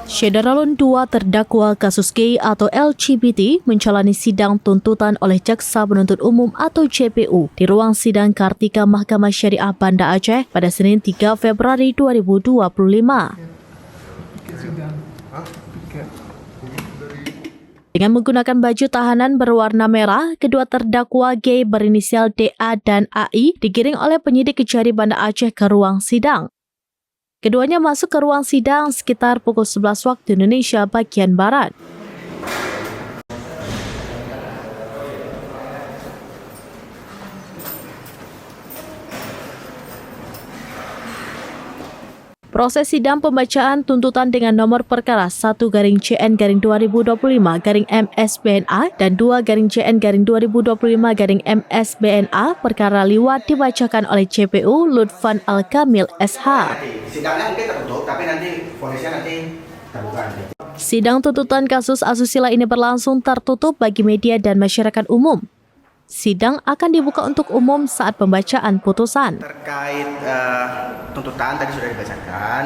Syederalun II terdakwa kasus gay atau LGBT menjalani sidang tuntutan oleh Jaksa Penuntut Umum atau JPU di ruang sidang Kartika Mahkamah Syariah Banda Aceh pada Senin 3 Februari 2025. Dengan menggunakan baju tahanan berwarna merah, kedua terdakwa gay berinisial DA dan AI digiring oleh penyidik Kejari Banda Aceh ke ruang sidang. Keduanya masuk ke ruang sidang sekitar pukul 11 waktu Indonesia bagian Barat. Proses sidang pembacaan tuntutan dengan nomor perkara 1-CN-2025-MSBNA dan 2-CN-2025-MSBNA perkara liwat dibacakan oleh JPU Lutfan Al-Kamil SH. Sidangnya mungkin tertutup, tapi nanti polisnya terbuka. Sidang tuntutan kasus asusila ini berlangsung tertutup bagi media dan masyarakat umum. Sidang akan dibuka untuk umum saat pembacaan putusan. Terkait tuntutan tadi sudah dibacakan,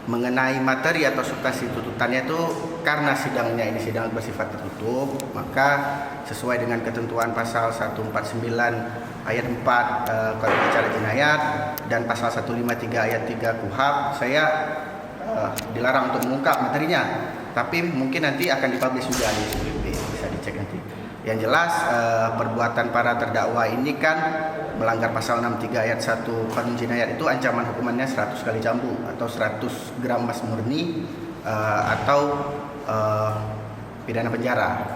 mengenai materi atau substansi tuntutannya itu karena sidangnya ini sidang bersifat tertutup, maka sesuai dengan ketentuan pasal 149 ayat 4 Kode Acara Jinayat dan pasal 153 ayat 3 KUHP, saya dilarang untuk mengungkap materinya. Tapi mungkin nanti akan dipublish juga di SPP, bisa dicek nanti. Yang jelas perbuatan para terdakwa ini kan melanggar pasal 63 ayat 1 Qanun Jinayat, itu ancaman hukumannya 100 kali cambuk atau 100 gram emas murni atau pidana penjara.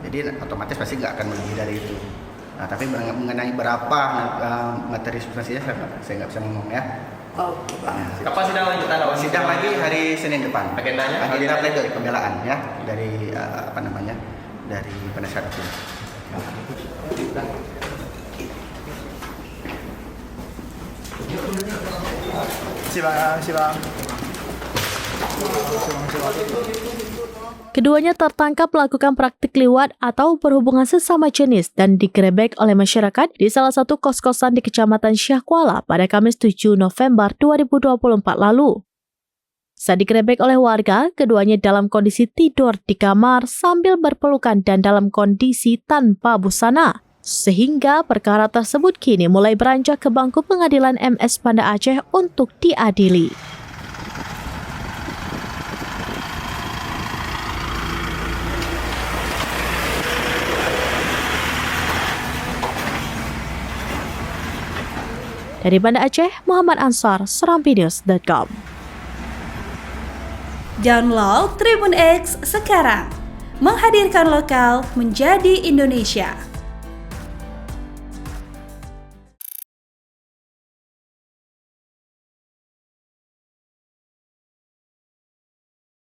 Jadi otomatis pasti nggak akan melebihi dari itu. Nah, tapi mengenai berapa materi substansinya saya nggak bisa ngomong ya. Oke, Pak. Kapan sidang lanjutan? Sidang lagi hari Senin depan. Agendanya? Agenda pledoi pembelaan ya dari dari penasihat hukum. Keduanya tertangkap melakukan praktik liwat atau berhubungan sesama jenis dan digerebek oleh masyarakat di salah satu kos-kosan di Kecamatan Syah Kuala pada Kamis 7 November 2024 lalu. Saat digerebek oleh warga, keduanya dalam kondisi tidur di kamar sambil berpelukan dan dalam kondisi tanpa busana. Sehingga perkara tersebut kini mulai beranjak ke bangku pengadilan MS Banda Aceh untuk diadili. Dari Banda Aceh, Muhammad Ansar, seramvideos.com. Download Tribun X sekarang, menghadirkan lokal menjadi Indonesia.